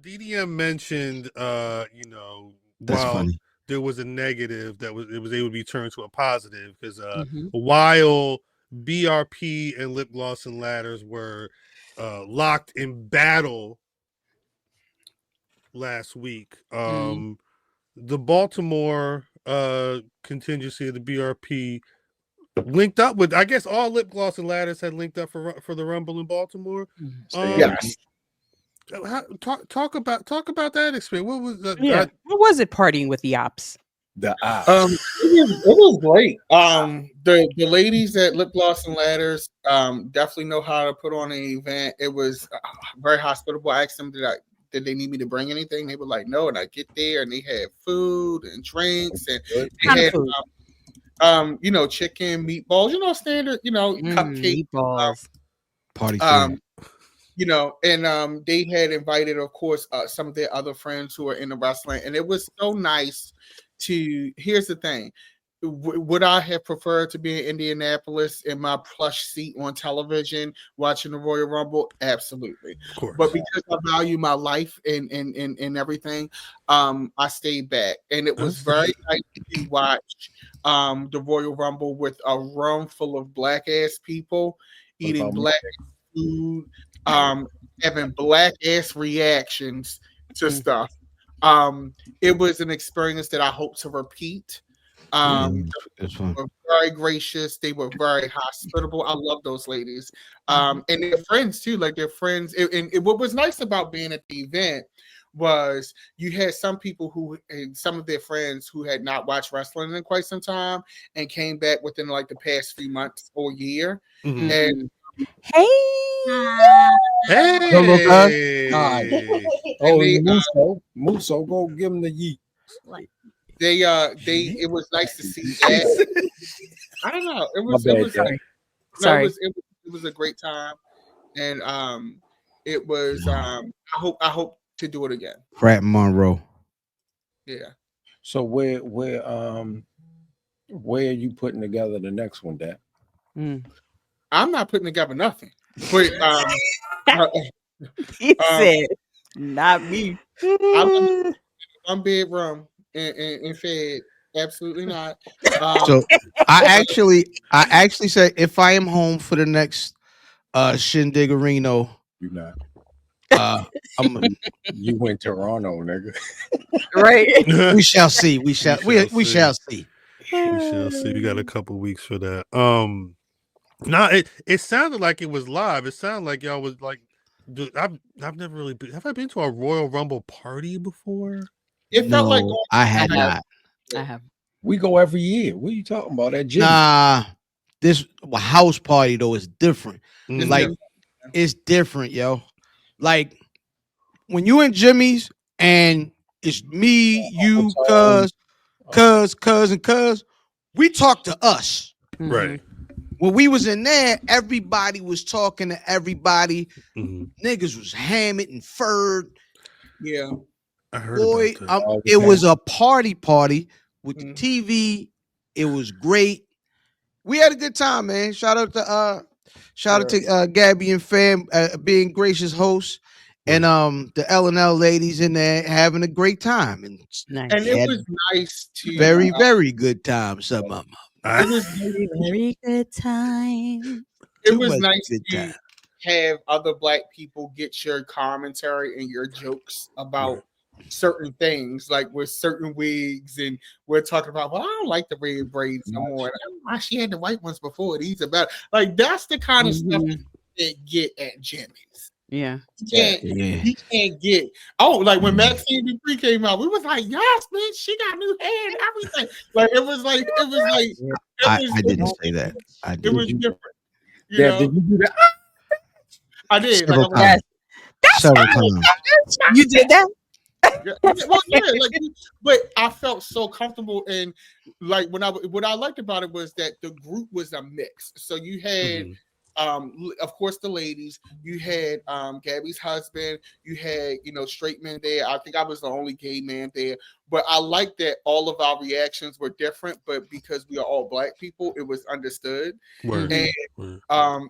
DDM mentioned, That's while funny. there was a negative, it was able to be turned to a positive because while BRP and Lip Gloss and Ladders were locked in battle last week, the Baltimore contingency of the BRP linked up with, I guess all Lip Gloss and Ladders had linked up for the Rumble in Baltimore. Yes. Talk about that experience. What was that? Yeah. What was it partying with the ops? The ops. It was great. The ladies at Lip Gloss and Ladders definitely know how to put on an event. It was very hospitable. I asked them, did they need me to bring anything? They were like, no. And I get there and they had food and drinks and they had chicken, meatballs, standard, cupcake meatballs. Party food. And they had invited, of course, some of their other friends who are in the wrestling, and it was so nice to. Here's the thing: would I have preferred to be in Indianapolis in my plush seat on television watching the Royal Rumble? Absolutely, of course. But because I value my life and everything, I stayed back, and it was very nice to watch the Royal Rumble with a room full of black ass people eating black food. Having black ass reactions to stuff. It was an experience that I hope to repeat. They were very gracious. They were very hospitable. I love those ladies. And their friends too, like their friends. And what was nice about being at the event was you had some people and some of their friends who had not watched wrestling in quite some time and came back within like the past few months or year. And Hey. Muso, go give him the yeet. It was nice to see that. I don't know. It was a great time, and it was. I hope to do it again. Pratt Monroe. Yeah. So where are you putting together the next one, Dad? I'm not putting together nothing. But he said, "Not me." One bedroom and fed. Absolutely not. So I actually said if I am home for the next Shindigarino, you're not. You went to Toronto, nigga. Right. We shall see. We shall see. We shall see. We got a couple weeks for that. No, it sounded like it was live. It sounded like y'all was like, I've never really been. Have I been to a Royal Rumble party before? It felt like I have not. I have. We go every year. What are you talking about? That gym? Nah, this house party though is different. It's different, yo. Like when you in Jimmy's and it's me, you, cuz, we talk to us, right? When we was in there, everybody was talking to everybody. Niggas was hammered and furred. Yeah. I heard about that. It was a party with the TV. It was great. We had a good time, man. Shout out to Gabby and fam being gracious hosts. And the L&L ladies in there having a great time. And it was nice to very, very good time. Some of them. It was very good time. It was nice to have other black people get your commentary and your jokes about certain things, like with certain wigs, and we're talking about, well, I don't like the red braids no more. She had the white ones before. These are better. Like that's the kind of stuff you get at Jimmy's. Yeah. You can't get like when Maxine Dupree came out, we was like, yes, man, she got new hair and everything. I didn't say that. It was different. Did you do that? I did. Several times. You did that? But I felt so comfortable, and like what I liked about it was that the group was a mix. So you had of course the ladies, you had Gabby's husband, you had straight men there. I think I was the only gay man there, but I liked that all of our reactions were different, but because we are all black people, it was understood. And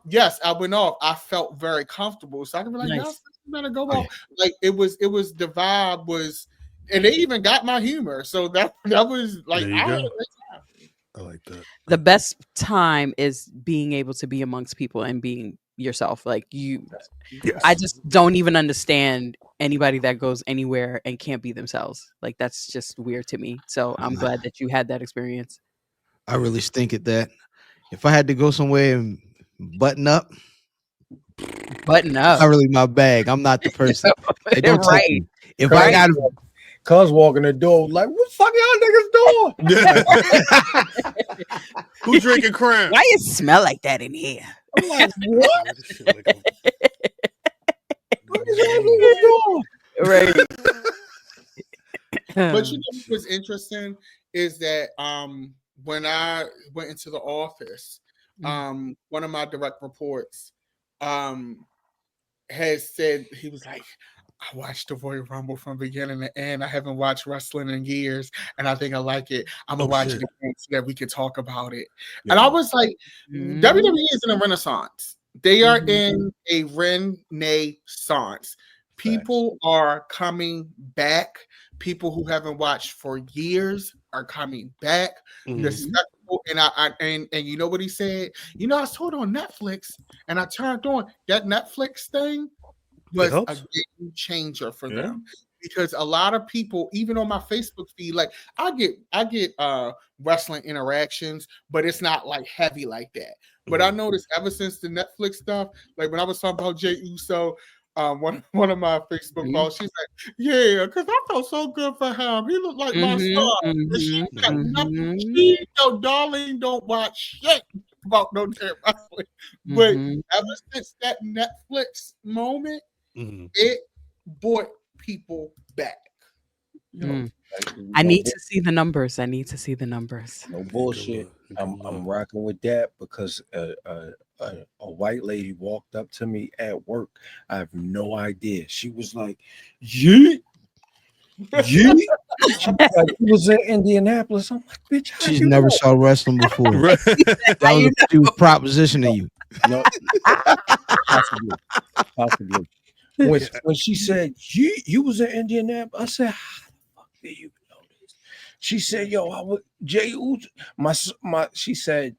yes, I went off. I felt very comfortable, so I can be like, yes, better go off. Like it was the vibe was, and they even got my humor. So that was like, There you go. I like that. The best time is being able to be amongst people and being yourself. Like you, Yes. I just don't even understand anybody that goes anywhere and can't be themselves. Like that's just weird to me. So I'm glad that you had that experience. I really stink at that. If I had to go somewhere and button up, not really my bag. I'm not the person. They don't touch me. If I got Cuz walking the door like, what the fuck y'all niggas doing? Who drinking Crown? Why it smell like that in here? I'm like, what? What is y'all niggas doing? Right. But you know what was interesting is that when I went into the office, one of my direct reports has said, he was like, I watched the Royal Rumble from beginning to end. I haven't watched wrestling in years, and I think I like it. I'm gonna watch it again so that we can talk about it. Yeah. And I was like, WWE is in a renaissance. They are in a renaissance. People are coming back. People who haven't watched for years are coming back. The spectacle, and you know what he said? You know, I saw it on Netflix, and I turned on that Netflix thing. Was a game changer for them, because a lot of people, even on my Facebook feed, like I get wrestling interactions, but it's not like heavy like that. But I noticed ever since the Netflix stuff, like when I was talking about Jey Uso, one of my Facebook calls, she's like, yeah, because I felt so good for him. He looked like my star. And she's like, she, darling, don't watch shit about no damn wrestling. But ever since that Netflix moment, it brought people back. I need to see the numbers. No bullshit. I'm rocking with that because a white lady walked up to me at work. I have no idea. She was like, yeet. She was in Indianapolis. I'm like, bitch, she's never saw wrestling before. She was propositioning you. No, possibly. When she said you was in Indianapolis, I said, how the fuck did you know this? She said, yo, I would Jey Uso. She said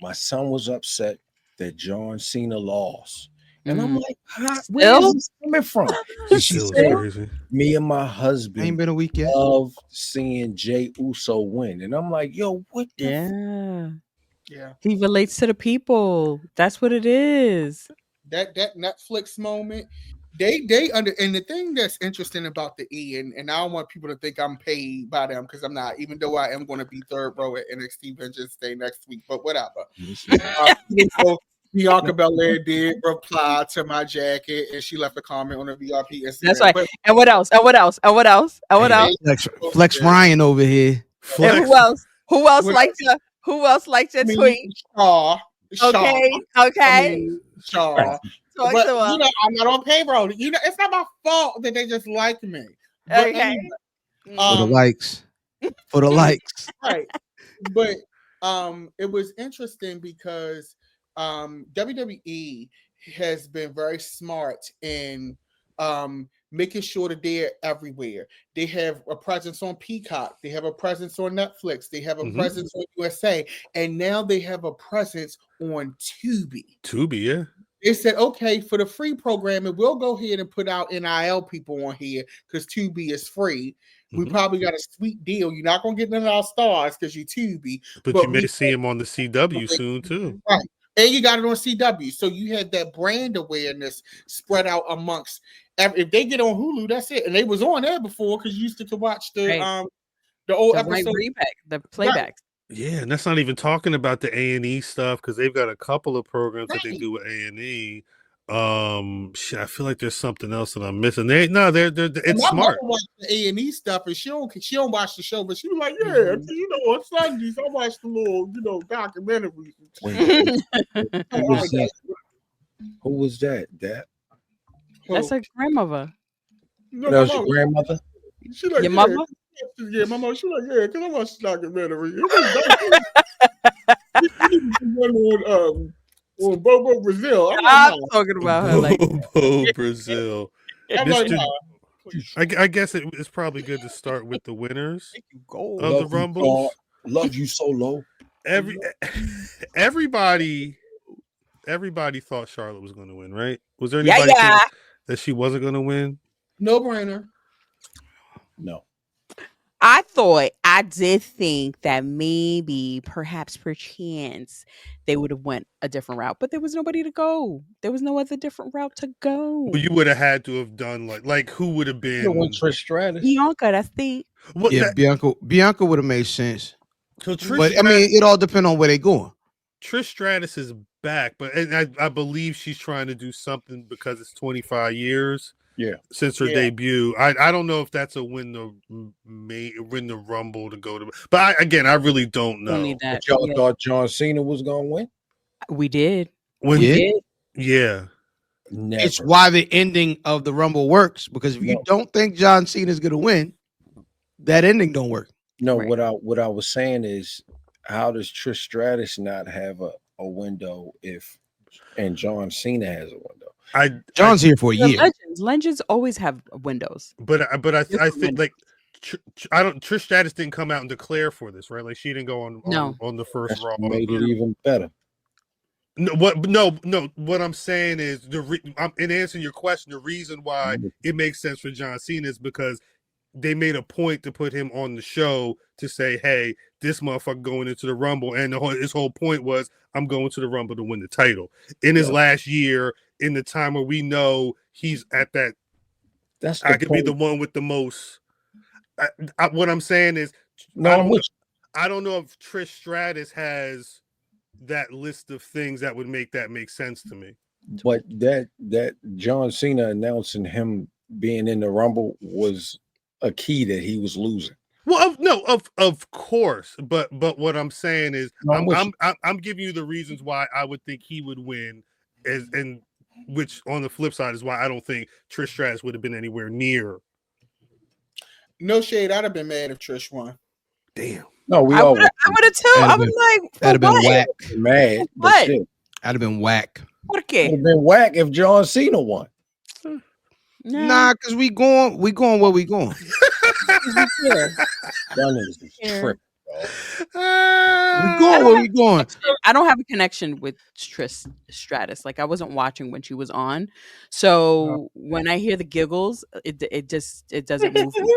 my son was upset that John Cena lost. And I'm like, where is this coming from? She said, crazy. Me and my husband ain't been a week yet. Love seeing Jey Uso win. And I'm like, yo, what the Yeah. He relates to the people. That's what it is. That Netflix moment, they under, and the thing that's interesting about the E, and I don't want people to think I'm paid by them because I'm not, even though I am going to be third row at NXT Vengeance Day next week, but whatever. Bianca Belair did reply to my jacket, and she left a comment on the VRP Instagram. That's right. And what else? Flex Ryan over here. And who else? Who else liked your tweet? Okay. Shaw. But, you know, I'm not on payroll. You know, it's not my fault that they just like me. But okay. Anyway, for the likes. For the likes. Right. But it was interesting because WWE has been very smart in making sure that they're everywhere. They have a presence on Peacock. They have a presence on Netflix. They have a presence on USA. And now they have a presence on Tubi. Yeah. They said, okay, for the free programming, we'll go ahead and put out NIL people on here because Tubi is free. We probably got a sweet deal. You're not going to get none of our stars because you're Tubi. But you may see him on the CW soon, too. Right. And you got it on CW. So you had that brand awareness spread out amongst. If they get on Hulu, that's it. And they was on there before because you used to watch the old episode. The playback. Right. Yeah, and that's not even talking about the A&E stuff because they've got a couple of programs that they do with A&E. I feel like there's something else that I'm missing. It's smart. Watch the A&E stuff, and she don't watch the show, but she was like, yeah, you know, on Sundays I watch the little, documentaries. Who was that? That's her grandmother. No, that was your grandmother? She like, your mother? Yeah, my mom. She like, yeah, because I watched the documentary. Well, Bobo Brazil. I'm I'm like, talking about her like Bobo Brazil. I'm like, Mr. nah, please. I guess it's probably good to start with the winners you gold. of the Love you, Rumbles. love you so low. Everybody thought Charlotte was going to win, right? Was there Yeah, anybody yeah. think that she wasn't going to win? No brainer. No. I did think that maybe, perhaps, perchance, they would have went a different route, but there was nobody to go. There was no other different route to go. Well, you would have had to have done like who would have You went been? Trish Stratus. Bianca, that's the What, Yeah, Bianca would have made sense. so Trish But I mean, it all depends on where they going. Trish Stratus is back, but and I believe she's trying to do something because it's 25 years since her debut. I don't know if that's a win the Rumble to go to, but I really don't know. only that. But y'all Yeah, thought John Cena was gonna win? we did. When We Yeah. did. yeah, Never. It's why the ending of the Rumble works, because if you No. don't think John Cena is going to win, that ending don't work. No, Right. what I was saying is, how does Trish Stratus not have a window and John Cena has a window? John's here for a The year. Legends always have windows. but I Different think like Trish Stratus didn't come out and declare for this, right? Like she didn't go No. on the first That's Raw. what made it even better. No, what I'm saying is in answering your question, the reason why it makes sense for John Cena is because they made a point to put him on the show to say, hey, this motherfucker going into the Rumble. And his whole point was, I'm going to the Rumble to win the title. In his last year, in the time where we know he's at that, That's I could be the one with the most. What I'm saying is, No, I don't know if Trish Stratus has that list of things that would make sense to me. But that John Cena announcing him being in the Rumble was a key that he was losing. Well, of course, but what I'm saying is, No, I'm giving you the reasons why I would think he would win, and which on the flip side is why I don't think Trish Stratus would have been anywhere near. No shade. I'd have been mad if Trish won. Damn. No, we I all would have too. I was like, That'd have been whack. mad. But What? shit, That'd have been whack. Por it would qué? have been whack if John Cena won. Nah, because we going where we going. Y'all niggas is Yeah. tripping. We going where we going. I don't have a connection with Trish Stratus. Like I wasn't watching when she was on, so when I hear the giggles, it doesn't move me.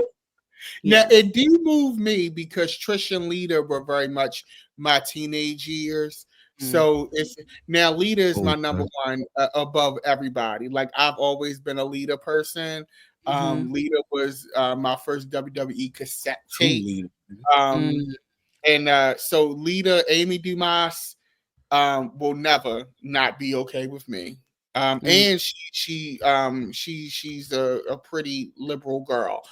Now it did move me because Trish and Lita were very much my teenage years. So it's now Lita is my number one above everybody. Like I've always been a Lita person. Lita was my first WWE cassette tape. And so Lita, Amy Dumas, will never not be okay with me. And she's a pretty liberal girl.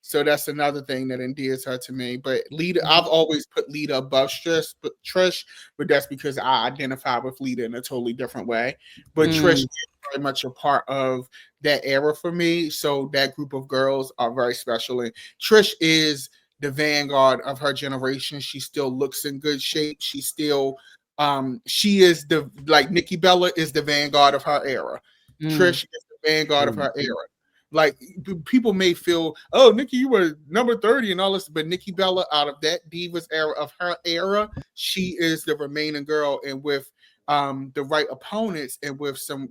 So that's another thing that endears her to me. But Lita, I've always put Lita above Trish, but that's because I identify with Lita in a totally different way. But Trish is very much a part of that era for me. So that group of girls are very special. And Trish is the vanguard of her generation. She still looks in good shape. She still, she is like Nikki Bella is the vanguard of her era. Trish is the vanguard of her era. Like people may feel, oh, Nikki, you were number 30 and all this, but Nikki Bella, out of that Divas era of her era, she is the remaining girl. And with the right opponents and with some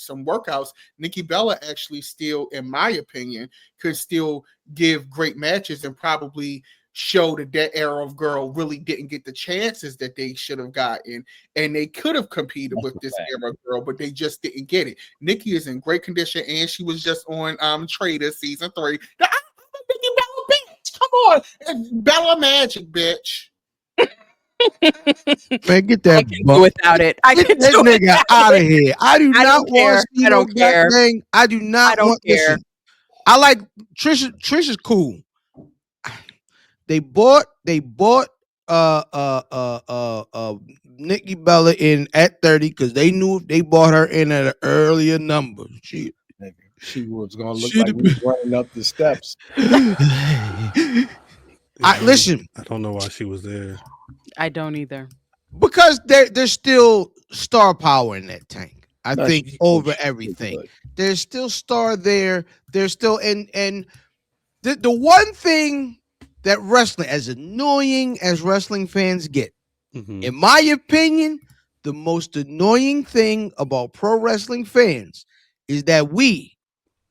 workouts, Nikki Bella actually still, in my opinion, could still give great matches and probably show that era of girl really didn't get the chances that they should have gotten, and they could have competed with this era girl, but they just didn't get it. Nikki is in great condition, and she was just on Traders season 3. I'm a Nikki Bella bitch. Come on, Bella Magic, bitch. Man, get I that can do without it. I Get can that do nigga out of here. I do I not don't care. want to see I no don't care. thing. I do not I don't want care. listen, I like Trish. Trish is cool. They bought Nikki Bella in at 30 because they knew if they bought her in at an earlier number, she was gonna look like we was running up the steps. Listen. I don't know why she was there. I don't either. Because there's still star power in that tank. I No, think she's over good. everything. Good. There's still star there. There's still and the one thing that wrestling, as annoying as wrestling fans get, Mhm. in my opinion, the most annoying thing about pro wrestling fans is that we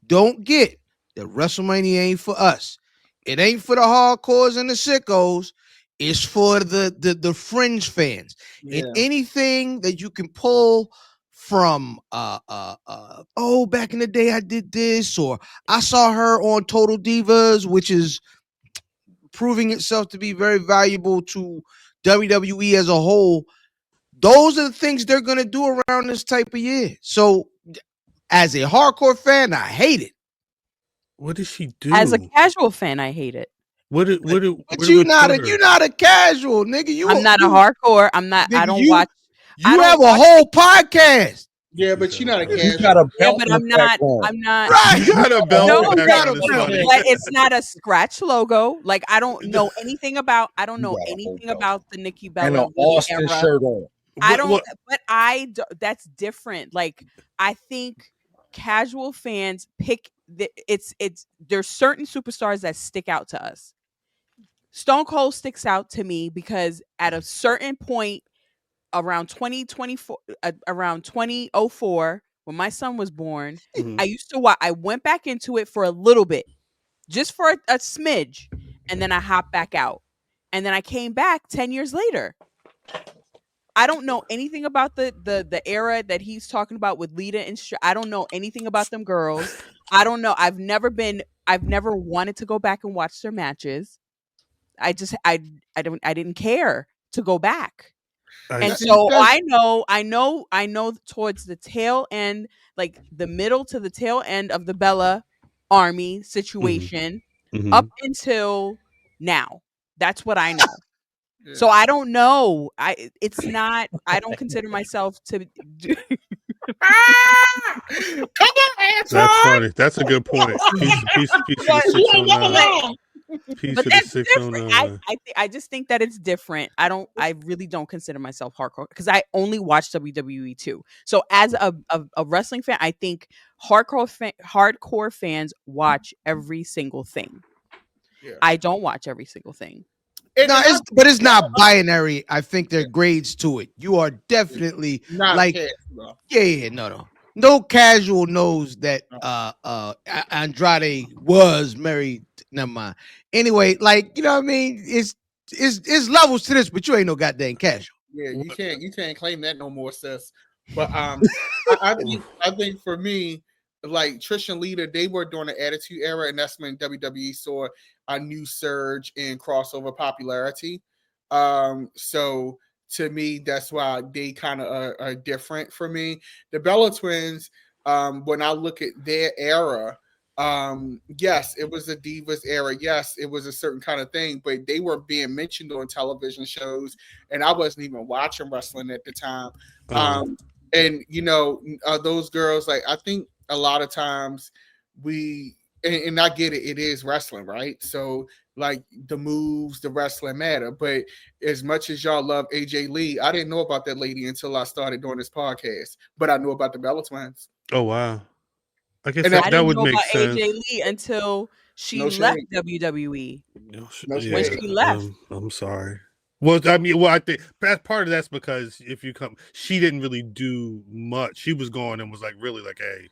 don't get that WrestleMania ain't for us. It ain't for the hardcores and the sickos. It's for the fringe fans. And Yeah. anything that you can pull from oh, back in the day I did this, or I saw her on Total Divas, which is proving itself to be very valuable to WWE as a whole. Those are the things they're gonna do around this type of year. So as a hardcore fan, I hate it. What did she As a do? casual fan, I hate it. What did But where did you we not put a her? you not a casual nigga. I'm not a hardcore. I'm not. I Nigga, don't watch. I you don't have a watch. whole podcast. Yeah, She but said, you're not a okay. You got a casual. Yeah, belt but in the I'm not. background. I'm not. Right. You got a belt No, in the but, background. It's got a funny. but it's not a scratch logo. Like I don't know anything about. I don't You know got a whole anything belt. about the Nikki And Bella an little Austin era. shirt on. I What- don't. what- But that's different. Like I think casual fans pick. It's there's certain superstars that stick out to us. Stone Cold sticks out to me because at a certain point around 2024 around 2004 when my son was born, Mhm. I used to watch. I went back into it for a little bit, just for a smidge, and then I hopped back out. And then I came back 10 years later. I don't know anything about the era that he's talking about with Lita and I don't know anything about them girls. I don't know. I've never wanted to go back and watch their matches. I just I didn't care to go back. I And see. so That's- I know towards the tail end, like the middle to the tail end of the Bella army situation Mhm. up until now. That's what I know. Yeah. So I don't know. It's not. I don't consider myself to do. Ah! Come on, Antoine. That's funny. That's a good point. Piece of the Like, you ain't never 609. wrong. Piece But of the that's different. 609. I just think that it's different. I really don't consider myself hardcore because I only watch WWE too. So as a wrestling fan, I think hardcore fans watch every single thing. Yeah. I don't watch every single thing. And No, I'm but it's not binary. I think there are grades to it. You are definitely not like, casual. yeah, no. No casual knows that Andrade was married. Never mind. Anyway, like, you know what I mean? It's levels to this, but you ain't no goddamn casual. Yeah, you can't claim that no more, sis. But I think for me, like Trish and Lita, they were during the Attitude Era, and that's when WWE saw a new surge in crossover popularity. So to me, that's why they kind of are different for me. The Bella Twins, when I look at their era, yes, it was a Divas era. Yes, it was a certain kind of thing, but they were being mentioned on television shows, and I wasn't even watching wrestling at the time. And you know, those girls, like I think a lot of times and I get it, it is wrestling, right? So like the moves, the wrestling matter. But as much as y'all love AJ Lee, I didn't know about that lady until I started doing this podcast. But I knew about the Bella Twins. Oh wow. I guess And that, I that didn't would know make about sense. AJ Lee until she No left shade. WWE. No When shade. she left. I'm sorry. Well, I mean, I think part of that's because if you come, she didn't really do much. She was gone and was like really like, hey.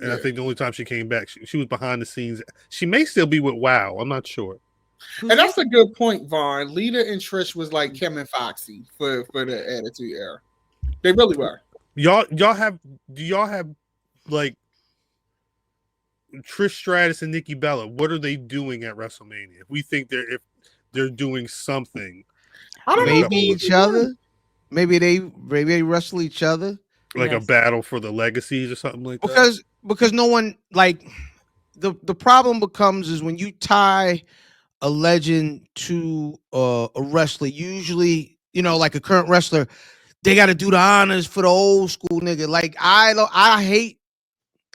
And I Yeah. think the only time she came back, she was behind the scenes. She may still be with WoW. I'm not sure. And that's a good point, Vaughn. Lita and Trish was like Kim and Foxy for the Attitude Era. They really were. Do y'all have like Trish Stratus and Nikki Bella? What are they doing at WrestleMania? If we think if they're doing something, I don't know. Maybe each other. Maybe they wrestle each other. like a Yes. battle for the legacies or something like that. Because no one, like, the problem becomes is when you tie a legend to a wrestler, usually, you know, like a current wrestler, they got to do the honors for the old school nigga. Like I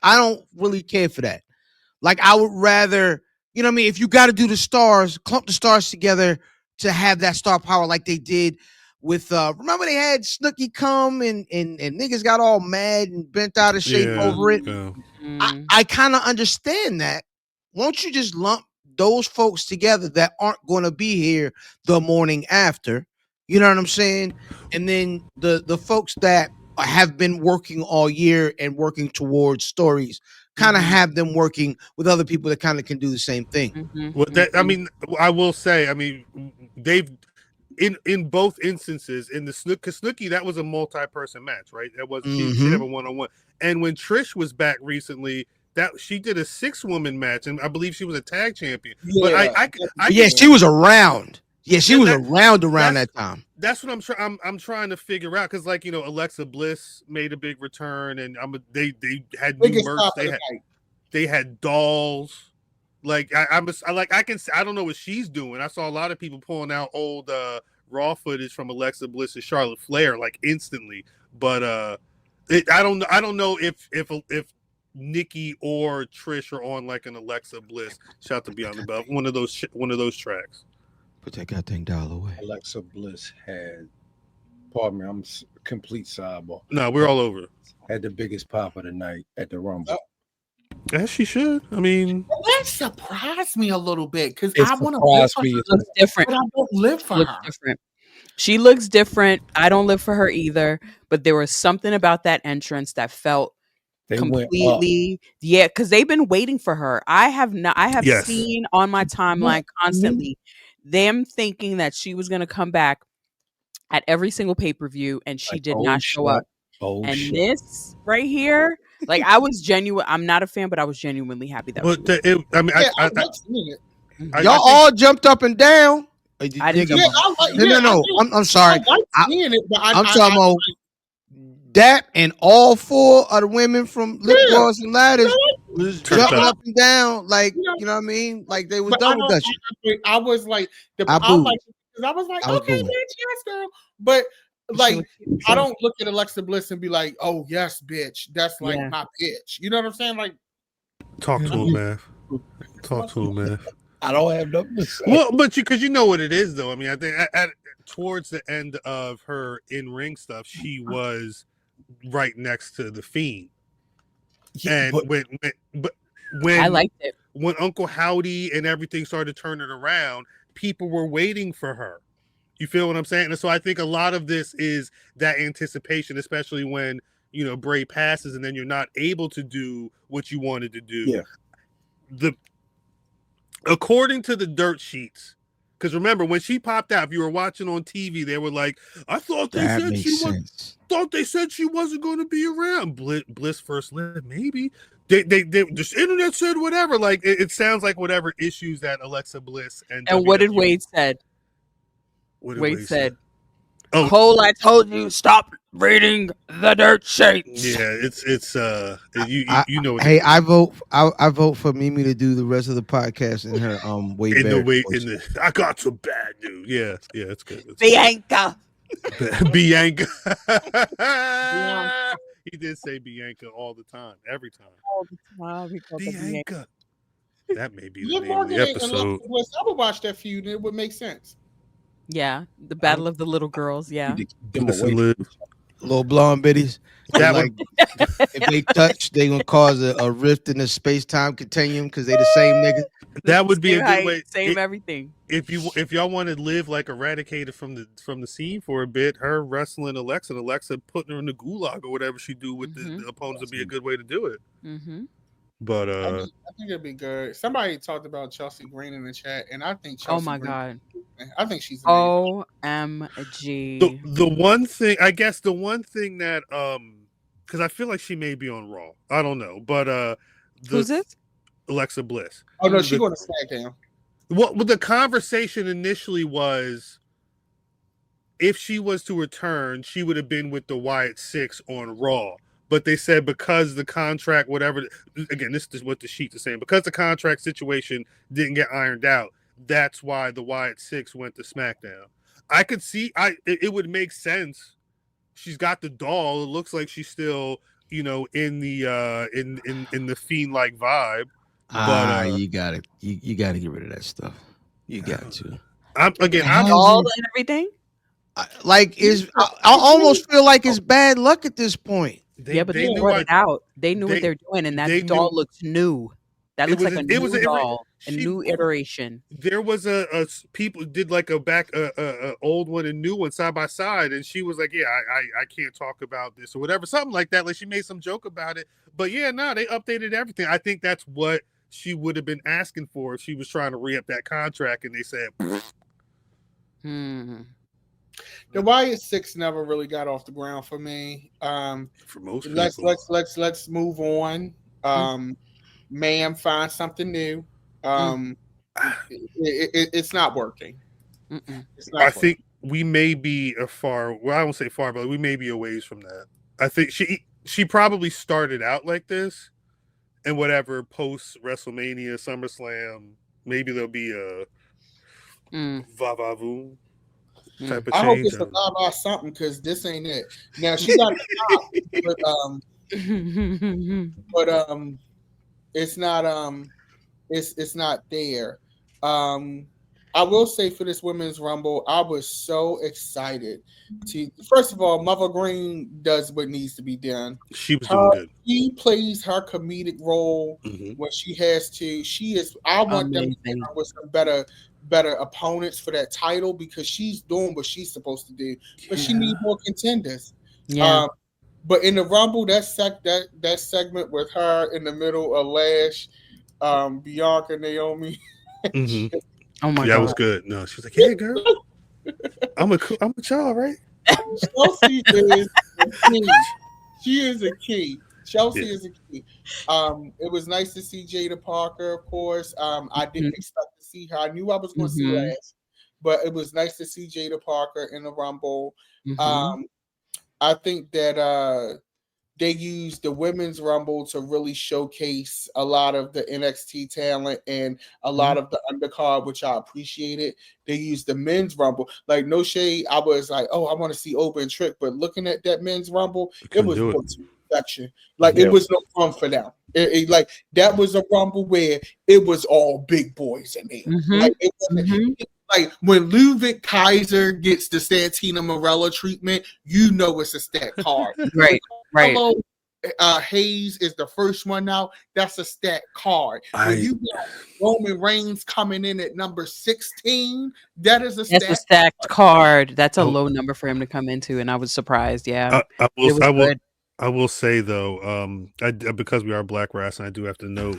don't really care for that. Like I would rather, you know what I mean, if you got to do the stars, clump the stars together to have that star power like they did with remember they had Snooki come and niggas got all mad and bent out of shape over it. Yeah. I kind of understand that. Won't you just lump those folks together that aren't going to be here the morning after? You know what I'm saying? And then the folks that have been working all year and working towards stories, kind of have them working with other people that kind of can do the same thing. Well, I mean, I will say, I mean, they've in both instances in the Snooki, that was a multi-person match, right? That was she didn't have a one-on-one. And when Trish was back recently, that she did a 6-woman match, and I believe she was a tag champion. Yeah. But she was around. Yeah, she was around that time. That's what I'm trying to figure out, because, like, you know, Alexa Bliss made a big return, and they had new merch. They had dolls. Like I don't know what she's doing. I saw a lot of people pulling out old Raw footage from Alexa Bliss and Charlotte Flair like instantly. But I don't know if Nikki or Trish are on like an Alexa Bliss. Shout to Beyond the Bell. One of those tracks. Put that goddamn dial away. Alexa Bliss had, pardon me, I'm complete sidebar. No, we're all over. Had the biggest pop of the night at the Rumble. As she should. I mean, that surprised me a little bit because It I want to live for her, looks different. but I don't live for Looks her. different. She looks different. I don't live for her either. But there was something about that entrance that felt completely, because they've been waiting for her. I have Yes. seen on my timeline constantly them thinking that she was going to come back at every single pay-per-view, and she did not show up. This right here, like, I was genuine. I'm not a fan, but I was genuinely happy that. Y'all all jumped up and down. I didn't. No. I'm sorry. I'm talking about that, and all 4 of the women from Lip Gloss and Ladders was jumping up and down, like, you know what I mean, like they was double dutching. I was like, okay, bitch, yes, girl, but. Like, I don't look at Alexa Bliss and be like, "Oh yes, bitch." That's like my bitch. You know what I'm saying? Like, talk to him, man. Talk to him, man. I don't have nothing to say. Well, but because you know what it is, though. I mean, I think towards the end of her in-ring stuff, she was right next to the Fiend, and when I liked it when Uncle Howdy and everything started turning around, people were waiting for her. You feel what I'm saying? And so I think a lot of this is that anticipation, especially when, you know, Bray passes and then you're not able to do what you wanted to do. Yeah. According to the dirt sheets, because remember when she popped out, if you were watching on TV, they were like, "I thought they said she wasn't going to be around." Bliss first lived, maybe. They this internet said whatever. Like it sounds like whatever issues that Alexa Bliss and what did Wade said? Wade said, Cole, I told you, stop reading the dirt sheets. Yeah, it's you know. Hey, I vote for Mimi to do the rest of the podcast in her I got some bad news. Yeah, it's good. Bianca. Bianca. He did say Bianca all the time, every time. All the time. Bianca. That may be the name of the episode. I would watch that feud. It would make sense. Yeah, the battle of the little girls. Yeah, little blonde biddies. That like, if they touch, they gonna cause a rift in the space-time continuum because they the same nigga. That would be a good way. Same everything. If y'all want to live like Eradicated from the scene for a bit, her wrestling Alexa putting her in the gulag or whatever she do with the opponents would be a good way to do it. Mm-hmm. But I think it'd be good. Somebody talked about Chelsea Green in the chat, and I think Chelsea. Oh my god! I think she's amazing. OMG. The one thing that because I feel like she may be on Raw. I don't know, but who's this? Alexa Bliss. Oh no, she's going to SmackDown. Well, the conversation initially was, if she was to return, she would have been with the Wyatt Six on Raw. But they said because the contract, whatever, again, this is what the sheets are saying, because the contract situation didn't get ironed out, that's why the Wyatt Six went to SmackDown. I could see, it would make sense. She's got the doll. It looks like she's still, you know, in the in the Fiend-like vibe. But you got it. You got to get rid of that stuff. You got to. I'm all and everything. I almost feel like it's bad luck at this point. Yeah, but they knew brought it out. They knew what they- they're doing, and they that doll knew- looks new. That It looks was like a- a it was new a- doll, a she- new iteration. There was people did like a old one and new one side by side, and she was like, "Yeah, I can't talk about this or whatever, something like that." Like she made some joke about it, but yeah, no, they updated everything. I think that's what she would have been asking for if she was trying to re-up that contract, and they said, The Wyatt Six never really got off the ground for me. For most people, let's let's move on. Ma'am, find something new. It's not working. It's not I working. think we may be well, I won't say far, but we may be a ways from that. I think she probably started out like this, and whatever post WrestleMania, SummerSlam, maybe there'll be a va-va-voom type of change. I hope it's about something, because this ain't it. Now she got the top, but it's not it's not there. I will say for this women's rumble, I was so excited to. First of all, Mother Green does what needs to be done. She was doing good. She plays her comedic role when she has to. She is. I want them to get her with some better opponents for that title, because she's doing what she's supposed to do. But she needs more contenders. Yeah. But in the rumble, that segment with her in the middle of Lash, Bianca, Naomi. Oh my god, that was good. No, she was like, "Yeah, girl, I'm a child, right?" Chelsea is a key. She is a key. Chelsea is a key. It was nice to see Jada Parker, of course. I didn't expect to see her. I knew I was going to see Lash, but it was nice to see Jada Parker in the rumble. I think that they used the women's rumble to really showcase a lot of the NXT talent and a lot of the undercard, which I appreciated. They used the men's rumble. Like, no shade, I was like, oh, I want to see Oba and Trick, but looking at that men's rumble, it was perfection. Like, it was no fun for them. Like, that was a rumble where it was all big boys in there. Like, it wasn't. Like, when Ludwig Kaiser gets the Santina Morella treatment, you know it's a stat card. Right. Carmelo Hayes is the first one out. That's a stat card. When you got Roman Reigns coming in at number 16, that's a stacked card. That's a low number for him to come into, and I was surprised. Yeah, I will say though, because we are Black Wrestling, I do have to note,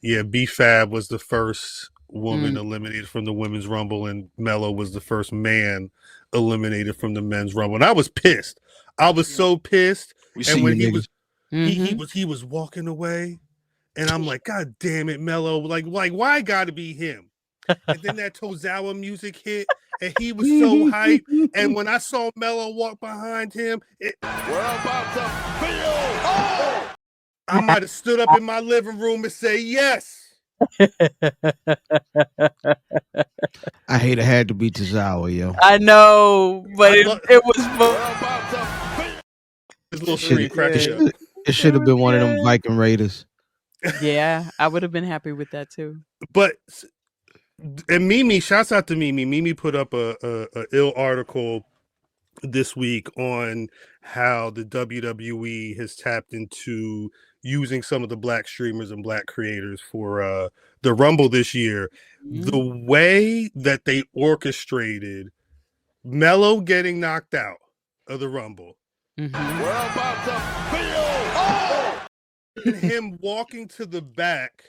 B-Fab was the first woman eliminated from the women's rumble, and Melo was the first man eliminated from the men's rumble. And I was pissed. I was so pissed. And when he was walking away, and I'm like, God damn it, Melo! Like why gotta be him? And then that Tozawa music hit, and he was so hyped. And when I saw Melo walk behind him, we're about to feel. I might have stood up in my living room and say yes. I hate it had to be Tozawa, yo. I know, but it was it should have been one of them Viking Raiders. Yeah, I would have been happy with that too. But and Mimi, shouts out to Mimi. Mimi put up a ill article this week on how the WWE has tapped into using some of the Black streamers and Black creators for the Rumble this year. The way that they orchestrated Melo getting knocked out of the Rumble. We're about to feel. And him walking to the back,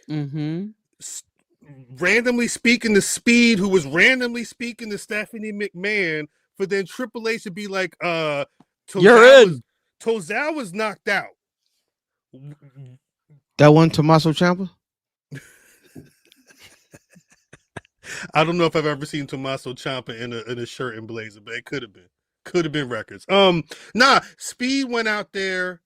randomly speaking to Speed, who was randomly speaking to Stephanie McMahon, for then Triple H to be like, Tozawa's knocked out. That one Tommaso Ciampa? I don't know if I've ever seen Tommaso Ciampa in a shirt and blazer, but it could have been records. Speed went out there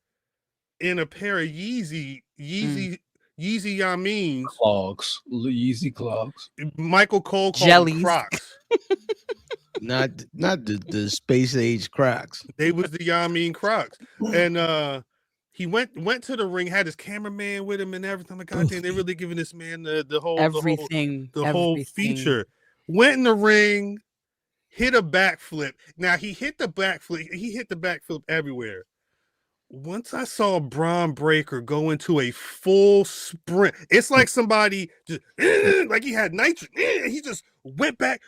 in a pair of Yeezy Yamins. Clogs. Yeezy clogs. Michael Cole called them Crocs. Not the space age Crocs. They was the Yamin Crocs. And he went to the ring, had his cameraman with him and everything. I'm like, God damn, they're really giving this man the whole everything, whole feature. Went in the ring, hit a backflip. Now he hit the backflip. He hit the backflip everywhere. Once I saw Braun Breaker go into a full sprint, it's like somebody just like he had nitro. He just went back,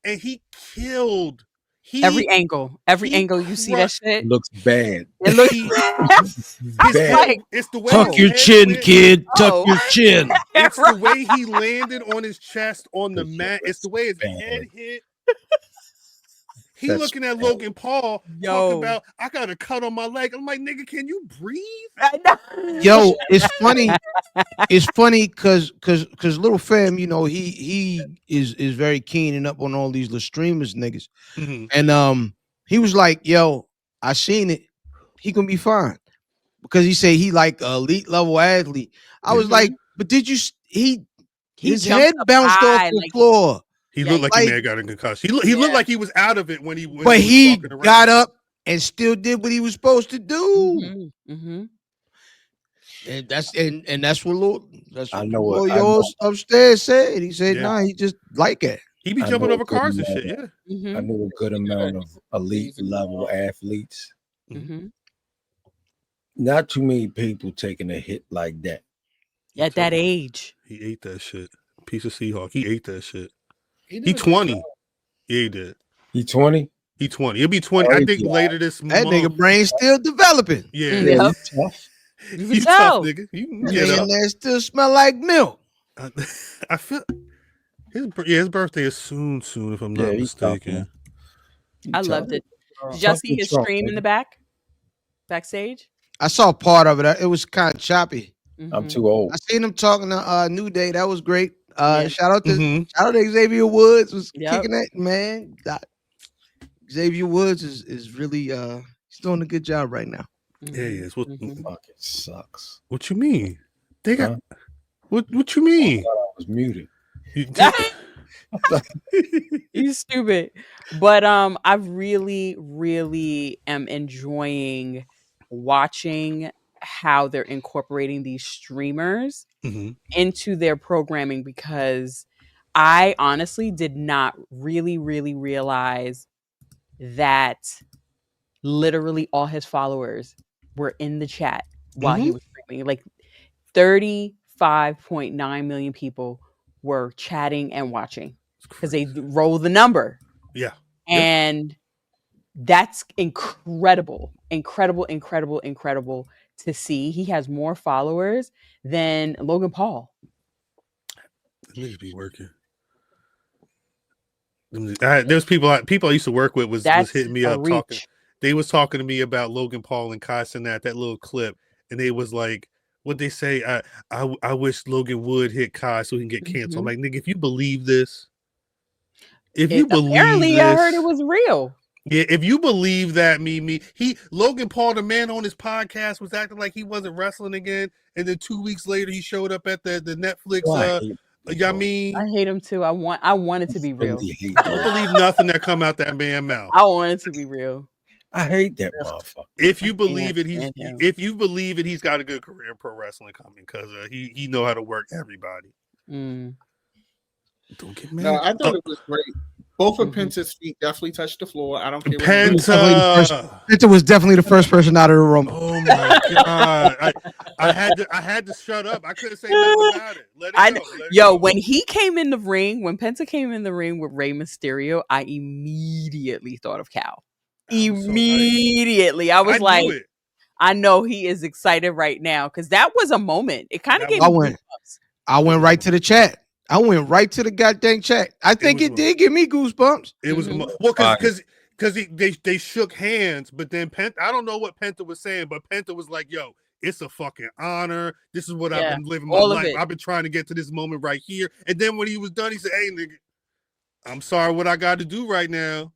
and he killed. Every angle you see that shit. It looks bad. It looks bad. It's the way Tuck your chin, kid. Tuck your chin. It's the way he landed on his chest on the mat. It's the way his head hit. He looking at Logan Paul talking about, I got a cut on my leg. I'm like, nigga, can you breathe? Yo, it's funny. It's funny because little fam, you know, he is very keen and up on all these little streamers niggas. Mm-hmm. And he was like, yo, I seen it. He gonna be fine. Because he said he like elite level athlete. I was like, but did you his head bounced off the floor. He looked like he may have got a concussion. He looked like he was out of it when he was. But he got up and still did what he was supposed to do. And that's what Lord upstairs said. He said, nah, he just like it. He be jumping over cars and shit. I knew a good amount of elite level athletes. Not too many people taking a hit like that. At that age. He ate that shit. Piece of Seahawk. He ate that shit. He 20. Yeah, he did. He 20? He 20. He'll be 20. I think later this month. That nigga brain still developing. Yeah. He's tough. He's tough, nigga. And there still smell like milk. I feel his birthday is soon, if I'm not mistaken. I loved it. Did y'all see his stream in the backstage? I saw part of it. It was kind of choppy. I'm too old. I seen him talking to New Day. That was great. Shout out to Xavier Woods was kicking it, man. Xavier Woods is really he's doing a good job right now. Yeah, he is. What fucking sucks. What you mean? They got what you mean? I thought I was muted. He's stupid. But I really, really am enjoying watching how they're incorporating these streamers into their programming, because I honestly did not really realize that literally all his followers were in the chat while he was streaming. Like 35.9 million people were chatting and watching because they roll the number. Yeah. And that's incredible to see. He has more followers than Logan Paul. Niggas be working. There's people I used to work with was hitting me up talking. They was talking to me about Logan Paul and Kai Cenat, that little clip, and they was like, what they say? I wish Logan would hit Kai so he can get canceled. I'm like, nigga, if you believe this, apparently I heard it was real. Yeah, if you believe that, Logan Paul, the man on his podcast, was acting like he wasn't wrestling again, and then 2 weeks later he showed up at the Netflix. I hate him too. I want it to be real. I don't believe nothing that come out that man's mouth. I want it to be real. I hate that motherfucker. If you believe it, he's got a good career in pro wrestling coming, because he know how to work everybody. Mm. Don't get mad. No, I thought it was great. Both of Penta's feet definitely touched the floor. I don't care. Penta was definitely the first person out of the room. Oh my god! I had to shut up. I couldn't say nothing about it. Let it go. When he came in the ring, when Penta came in the ring with Rey Mysterio, I immediately thought of Cal. Immediately, I was like, I know he is excited right now, because that was a moment. It kind of gave me goosebumps. I went right to the chat. I went right to the goddamn chat. I think it did give me goosebumps. It was because they shook hands, but then Penta, I don't know what Penta was saying, but Penta was like, "Yo, it's a fucking honor. This is what I've been living my life. I've been trying to get to this moment right here." And then when he was done, he said, "Hey, nigga, I'm sorry what I got to do right now."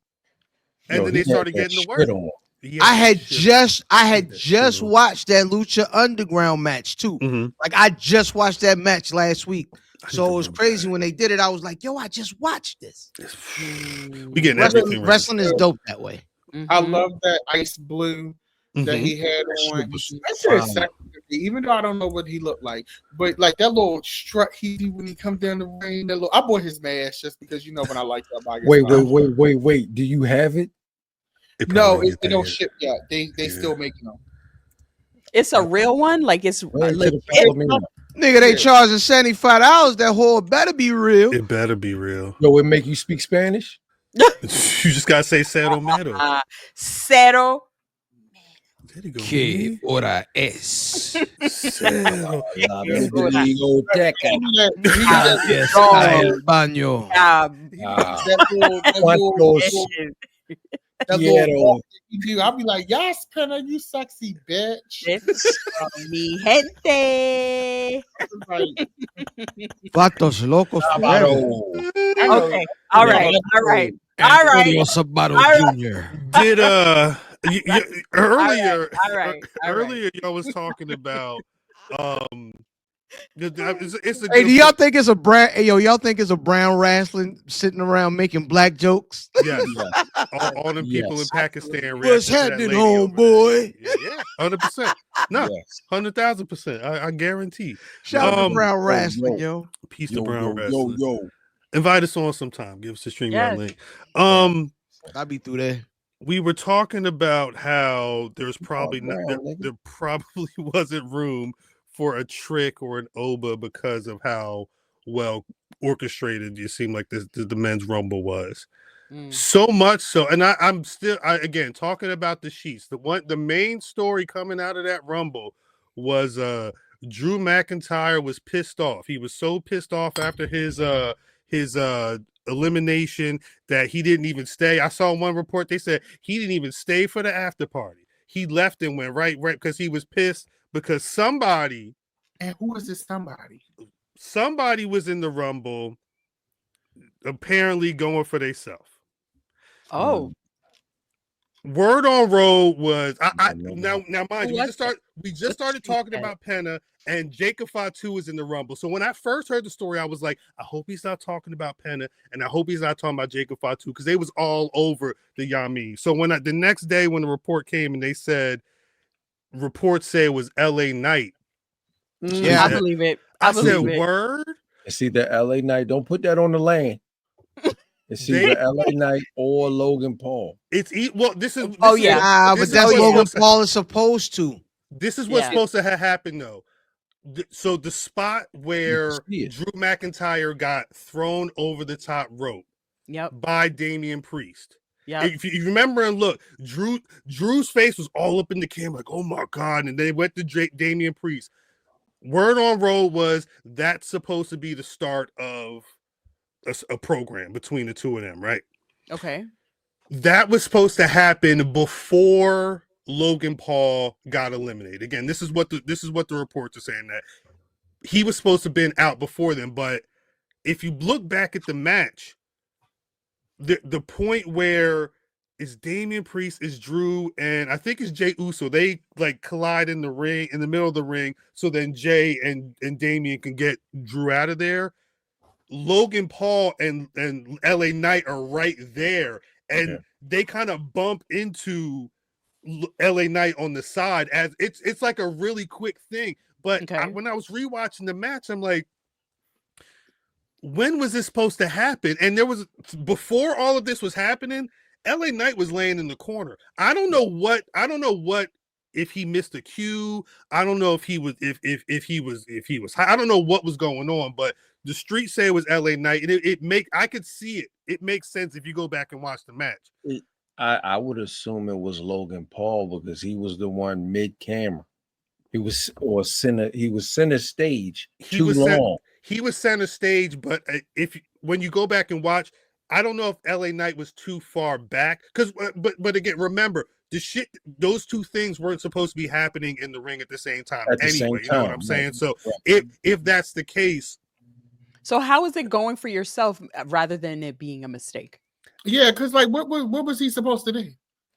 And then they started getting to work. I had just watched that Lucha Underground match too. Like I just watched that match last week. So it was crazy when they did it. I was like, yo, I just watched this. We getting everything. Wrestling is dope that way. I love that ice blue that he had on. Especially his second even though I don't know what he looked like, but like that little strut he do when he comes down the ring, that little, I bought his mask just because when I like that body. Wait. Do you have it? No, it don't ship yet. They still making them. It's a real one. Like it's legit. Nigga, they charging $75. That whole better be real. It better be real. Yo, it make you speak Spanish? You just gotta say cero mero. Cero. There you go. Que hora es? Cero. Baño. That little I'll be like, yes, Penna, you sexy bitch. Mi gente. Vatos locos. Okay. All right. Sabato Jr. Did earlier All right. earlier y'all was talking about it's a Hey, do y'all think it's a brand? Hey, yo, y'all think it's a brown wrestling sitting around making black jokes? Yes. All them people in Pakistan. What's happening, homeboy? Yeah, 100%. No, 100,000%. I guarantee. Shout out to brown wrestling, yo. Peace to brown wrestling. Invite us on sometime. Give us a StreamYard link. I'll be through there. We were talking about how there's probably there probably wasn't room for a trick or an Oba because of how well orchestrated you seem like the men's rumble was. So much so, and I'm still again talking about the sheets. The main story coming out of that rumble was Drew McIntyre was pissed off. He was so pissed off after his elimination that he didn't even stay. I saw one report, they said he didn't even stay for the after party. He left and went right because he was pissed because somebody, and who is this somebody? Somebody was in the rumble apparently going for themselves. Oh. Word on road was now mind you, we just started talking about Penna, and Jacob Fatu was in the rumble. So when I first heard the story, I was like, I hope he's not talking about Penna, and I hope he's not talking about Jacob Fatu, because they was all over the Yami. So when the next day when the report came and they said reports say it was LA Knight. Yeah, I believe it. I said word. It's either LA Knight. Don't put that on the land. It's either LA Knight or Logan Paul. This is but that's Logan Paul is supposed to. This is what's supposed to have happened though. So the spot where Drew McIntyre got thrown over the top rope by Damian Priest. Yeah. If you remember and look, Drew's face was all up in the camera, like, oh my God. And they went to Damian Priest. Word on road was that's supposed to be the start of a program between the two of them, right? Okay. That was supposed to happen before Logan Paul got eliminated. Again, this is what the reports are saying, that he was supposed to have been out before them. But if you look back at the match, the point where it's Damian Priest, is Drew, and I think it's Jey Uso. They like collide in the ring, in the middle of the ring, so then Jay and Damian can get Drew out of there. Logan Paul and LA Knight are right there, and they kind of bump into LA Knight on the side as it's like a really quick thing. But when I was rewatching the match, I'm like, when was this supposed to happen? And there was, before all of this was happening, LA Knight was laying in the corner. I don't know what if he missed a cue. I don't know if he was I don't know what was going on, but the street say it was LA Knight, and I could see it. It makes sense if you go back and watch the match. I would assume it was Logan Paul because he was the one mid-camera. He was center stage too long. He was center stage, but when you go back and watch, I don't know if LA Knight was too far back, because but again, remember, those two things weren't supposed to be happening in the ring at the same time anyway. You know what I'm saying? So if that's the case, so how is it going for yourself rather than it being a mistake? Yeah, because like what was he supposed to do?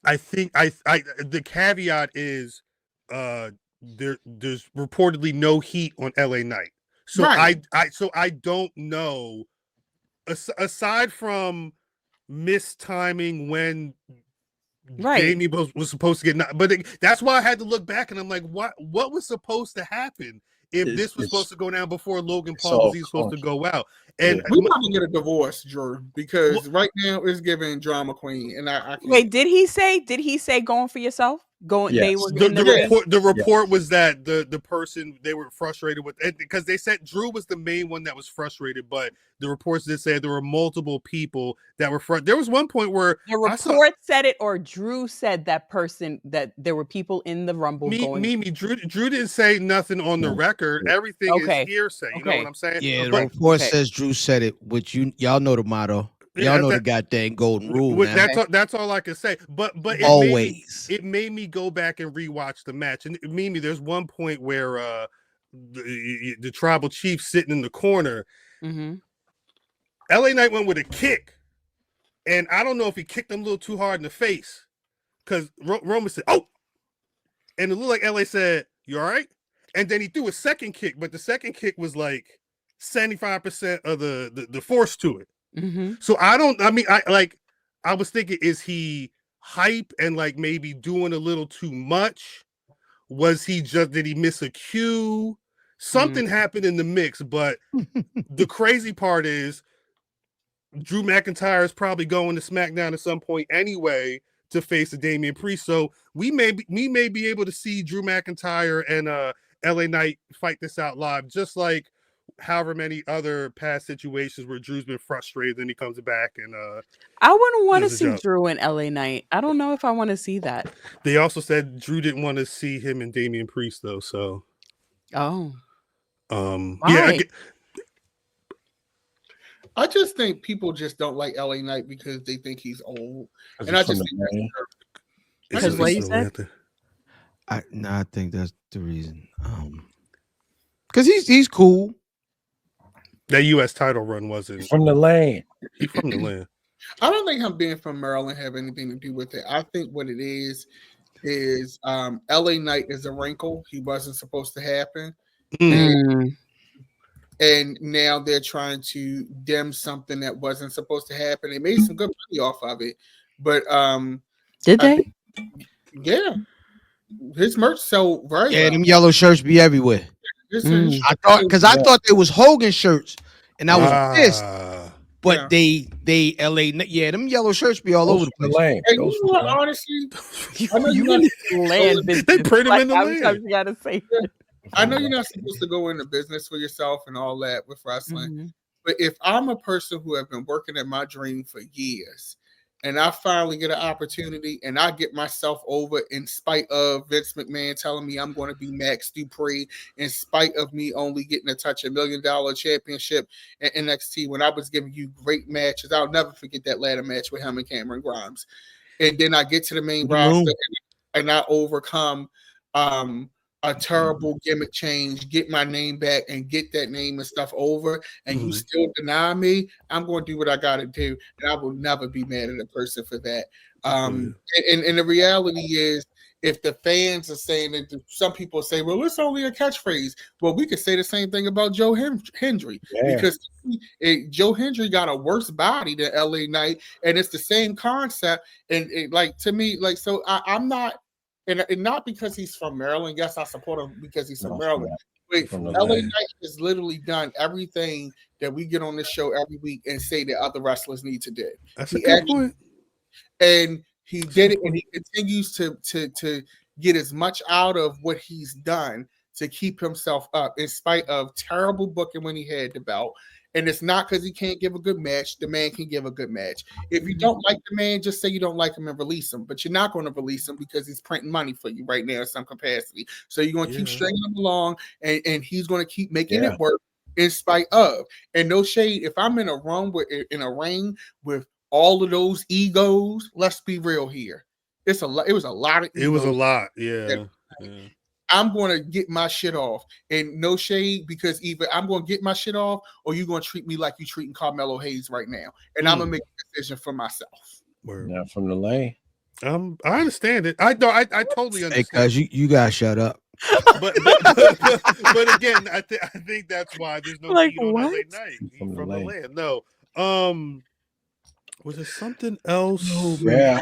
I think the caveat is there's reportedly no heat on LA Knight. So I don't know. Aside from mistiming when Right. Jamie was supposed to get, but that's why I had to look back and I'm like, what was supposed to happen if this was supposed to go down before Logan Paul was even supposed to go out? And we want to get a divorce, Drew, because right now it's giving drama queen, and I can't. Wait, did he say going for yourself? Going, Yes. they were in the ring? The report was that the person they were frustrated with, because they said Drew was the main one that was frustrated, but the reports did say there were multiple people that were there was one point where the report said it, or Drew said that there were people in the Rumble going. Drew didn't say nothing on the record. Everything is hearsay. You know what I'm saying? Yeah, the report says Drew said it, which y'all know the motto. Y'all know the goddamn golden rule. That's all I can say. But it made me go back and rewatch the match. And Mimi, there's one point where the tribal chief sitting in the corner. Mm-hmm. LA Knight went with a kick, and I don't know if he kicked him a little too hard in the face, because Roman said, "Oh," and it looked like LA said, "You all right?" And then he threw a second kick, but the second kick was like 75% of the force to it. Mm-hmm. So I was thinking, is he hype and like maybe doing a little too much? Did he miss a cue? Something happened in the mix, but the crazy part is Drew McIntyre is probably going to SmackDown at some point anyway to face the Damian Priest. So we may be able to see Drew McIntyre and LA Knight fight this out live, just like however many other past situations where Drew's been frustrated, then he comes back and I wouldn't want to see Drew and LA Knight. I don't know if I want to see that. They also said Drew didn't want to see him and Damian Priest though, so I just think people just don't like LA Knight because they think he's old, and I just think because what you said. I think that's the reason. Because he's cool. That U.S. title run wasn't from the lane. He's from the land. I don't think him being from Maryland have anything to do with it. I think what it is LA Knight is a wrinkle. He wasn't supposed to happen. And now they're trying to dim something that wasn't supposed to happen. They made some good money off of it. But did they? Yeah. His merch sold very well. Yeah, them yellow shirts be everywhere. I thought they was Hogan shirts, and I was pissed. But they LA, them yellow shirts be all over the place. Hey, you know what, honestly, I know you're not they print them in the land. You gotta say. I know you're not supposed to go into business for yourself and all that with wrestling, but if I'm a person who have been working at my dream for years, and I finally get an opportunity and I get myself over in spite of Vince McMahon telling me I'm going to be Max Dupree, in spite of me only getting to touch $1 million championship at NXT when I was giving you great matches. I'll never forget that ladder match with him and Cameron Grimes. And then I get to the main roster and I overcome a terrible gimmick change, get my name back and get that name and stuff over, and you still deny me, I'm going to do what I got to do, and I will never be mad at a person for that. And the reality is, if the fans are saying that, some people say, well, it's only a catchphrase. Well, we could say the same thing about Joe Hendry, because Joe Hendry got a worse body than LA Knight, and it's the same concept. And to me, so I'm not, and not because he's from Maryland. Yes, I support him because he's from Maryland. But LA Knight has literally done everything that we get on this show every week and say that other wrestlers need to do. That's a good point. And he did it, and he continues to get as much out of what he's done to keep himself up in spite of terrible booking when he had the belt. And it's not because he can't give a good match. The man can give a good match. If you don't like the man, just say you don't like him and release him. But you're not going to release him because he's printing money for you right now in some capacity. So you're going to keep stringing him along, and he's going to keep making it work in spite of. And no shade, if I'm in a ring with all of those egos, let's be real here. It was a lot of egos. It was a lot, yeah. I'm going to get my shit off, and no shade, because either I'm going to get my shit off or you're going to treat me like you're treating Carmelo Hayes right now. And I'm going to make a decision for myself. Not from the lane. I understand it. I totally understand. Because you guys shut up. But again, I think that's why there's no heat on LA Knight. From the land. No. Was there something else? Yeah.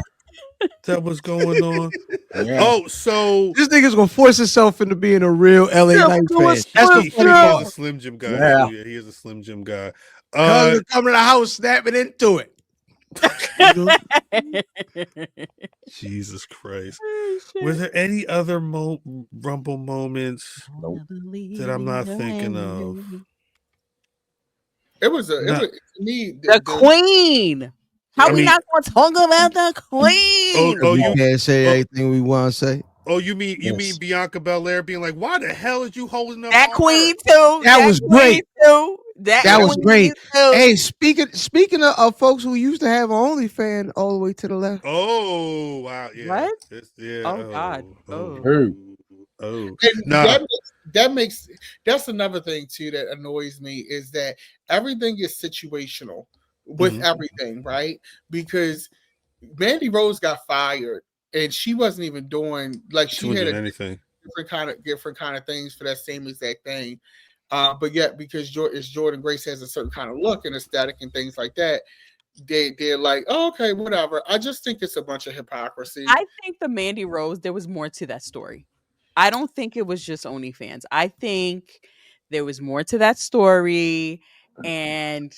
that was going on. Yeah. Oh, so This nigga's gonna force himself into being a real LA Yeah, Knight do a fan. That's the he funny is part. a Slim Jim guy. Yeah. Too. Yeah, he is a Slim Jim guy. Cuz will come to the house, snapping into it. Jesus Christ. Oh, shit. Were there any other Rumble moments Nope. that I'm not thinking of? It was to me The Queen. How I we mean- not gonna talk about the Queen? Oh, We you can't say everything we want to say. you mean Bianca Belair being like, why the hell is you holding up That on Queen her? too. That was Queen great. Too. That was Queen great. Too. Hey, speaking of folks who used to have OnlyFans all the way to the left. Oh wow, yeah. What? Yeah. Oh, God. Oh. And Nah. that's another thing too that annoys me is that everything is situational with Mhm. everything, right? Because Mandy Rose got fired and she wasn't even doing like She she wasn't had doing a anything. different kind of things for that same exact thing. But yet because Jordan Grace has a certain kind of look and aesthetic and things like that, they're like, oh, okay, whatever. I just think it's a bunch of hypocrisy. I think the Mandy Rose, there was more to that story. I don't think it was just OnlyFans. I think there was more to that story, and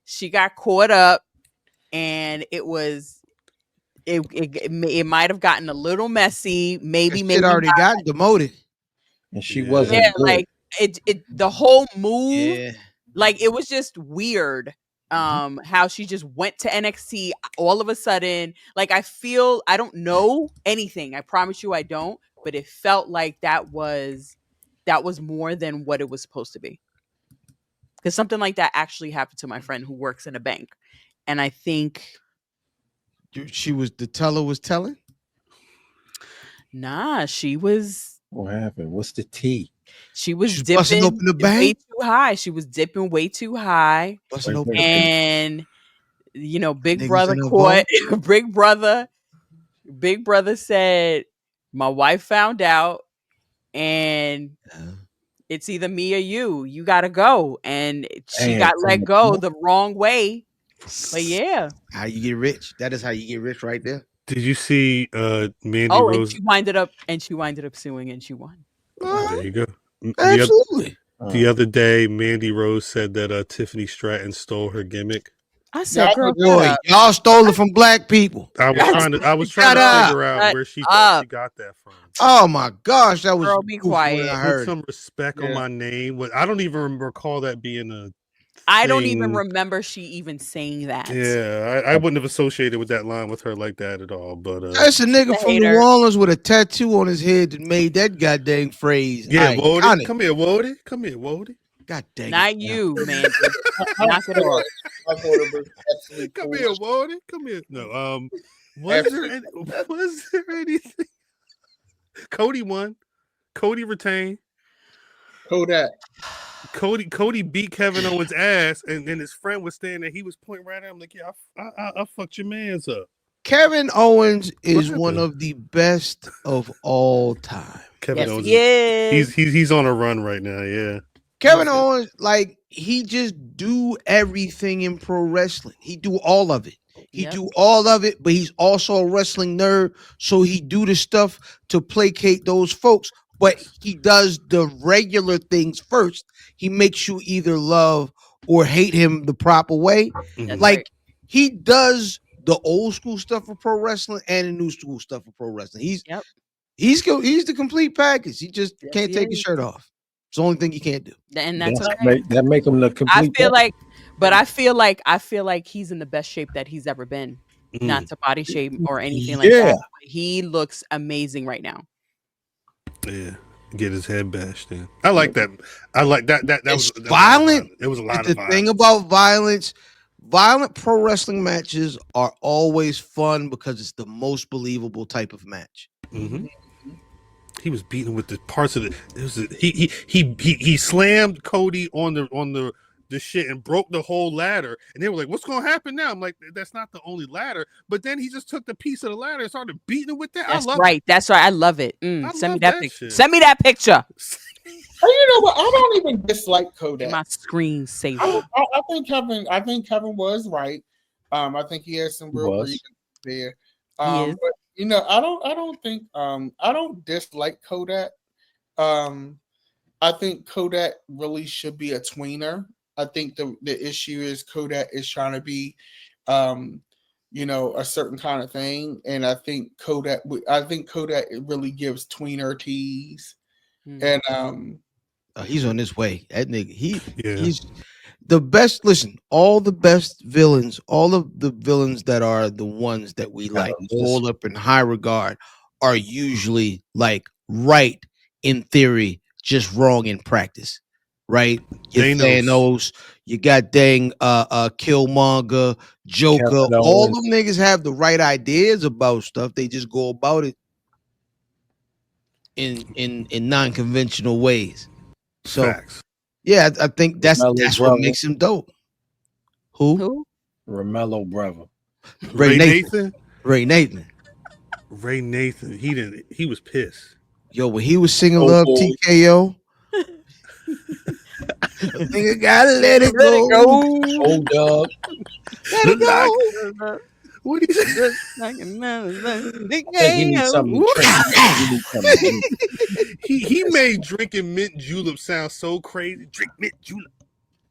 she got caught up, and it might have gotten a little messy. Maybe Shit already got demoted. And she Yeah. wasn't yeah, good. like it the whole move, Yeah. like it was just weird. How she just went to NXT all of a sudden. Like I don't know anything. I promise you I don't, but it felt like that was more than what it was supposed to be. Because something like that actually happened to my friend who works in a bank. And I think The teller was telling. she was What happened? What's the tea? she was She's busting dipping open the way bank. too high. She was dipping way too high. Busting Wait, open wait. the bank. And Big Niggas Brother in the caught Big Brother said, my wife found out and it's either me or you. You gotta go. And she Damn, got from let the go top? the wrong way. But yeah. How you get rich? That is how you get rich right there. Did you see Mandy Oh, and Rose? she winded up suing and she won. There you go. Absolutely. The other day, Mandy Rose said that Tiffany Stratton stole her gimmick. I said, Yeah, girl, Boy, y'all stole it from black people. I was trying to Shut up. figure out Shut where she thought she up. got that from. Oh my gosh, that was Girl, be goofy when quiet. I Put heard. some respect on Yeah. my name. I don't even recall that being a I don't even thing. remember she even saying that. Yeah, I wouldn't have associated with that line with her like that at all. But That's a nigga a from hater. New Orleans with a tattoo on his head that made that goddamn phrase. yeah, Wody, iconic. come here, Wody, come here, Wody. God dang Not it. you, man. Knock it off. I thought it was absolutely Come foolish. here, Wody, come here. No, was there anything? Cody won. Cody retained. Kodak. Cody beat Kevin Owens' ass, and then his friend was standing there. He was pointing right at him like, "Yeah, I fucked your man's up." Kevin Owens is What one happened? of the best of all time. Kevin Yes, Owens, he is. he's on a run right now. Yeah, Kevin Owens, like, he just do everything in pro wrestling. He do all of it. He Yep. do all of it, but he's also a wrestling nerd, so he do the stuff to placate those folks. But he does the regular things first. He makes you either love or hate him the proper way. That's Like, right. he does the old school stuff for pro wrestling and the new school stuff for pro wrestling. He's the complete package. He just Yes, can't he take his is. shirt off. It's the only thing he can't do. And that's okay. That make him the complete. I feel like he's in the best shape that he's ever been. Not to body shape or anything like that. But he looks amazing right now. Yeah, get his head bashed in. I like that. I like that. That It's was violent. It was a lot The of violence. thing about violent pro wrestling matches are always fun because it's the most believable type of match. Mm-hmm. He was beating with the parts of he slammed Cody on the shit and broke the whole ladder, and they were like, "What's going to happen now?" I'm like, "That's not the only ladder." But then he just took the piece of the ladder and started beating it with that. That's right. That's right. I love it. Send me love that that picture. shit. Send me that picture. Oh, you know what? I don't even dislike Kodak. My screensaver. I think Kevin was right. I think he has some real reasons there. He is. But you know, I don't think I don't dislike Kodak. I think Kodak really should be a tweener. I think the issue is Kodak is trying to be you know, a certain kind of thing, and I think Kodak it really gives tweener tease. And He's on his way. That nigga, Yeah. he's the best. Listen, all the best villains, all of the villains that are the ones that we like hold up in high regard, are usually like right in theory, just wrong in practice. Right? Your Thanos, you got dang Killmonger, Joker, Kevin all Owens. them niggas have the right ideas about stuff. They just go about it in non-conventional ways. So Facts. yeah, I think that's Romello what brother. makes him dope. Who? Romello brother. Ray Nathan. Ray Nathan. Ray Nathan. He was pissed. Yo, when he was singing Oh, Love boy. TKO. I think I gotta let it go. Oh, dog. Let it go. What he said? I think he needs something to drink. He made drinking mint julep sound so crazy. Drink mint julep.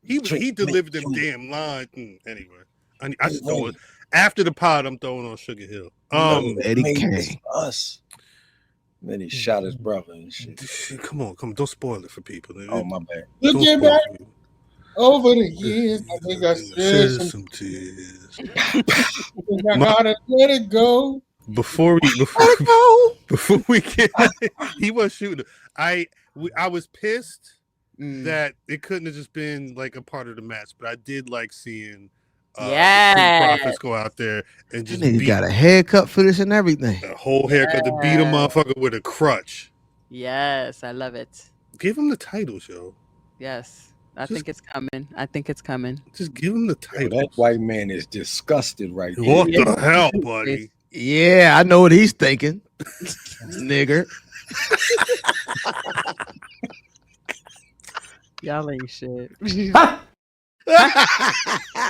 He delivered them damn lines. Anyway, I just throw it after the pod. I'm throwing on Sugar Hill. Eddie Kane. Us. Then he shot his brother and shit. Come on, don't spoil it for people. Oh, my bad. Looking back over the years, I think I said some tears. I gotta let it go. Before we get, he was shooting. I was pissed that it couldn't have just been like a part of the match, but I did like seeing Profits go out there and just beat. Got a haircut for this and everything. A whole haircut to beat a motherfucker with a crutch. Yes, I love it. Give him the titles, yo. Yes, I think it's coming. Just give him the titles. That white man is disgusted right now. What the hell, buddy? Yeah, I know what he's thinking. Nigger. Y'all ain't shit.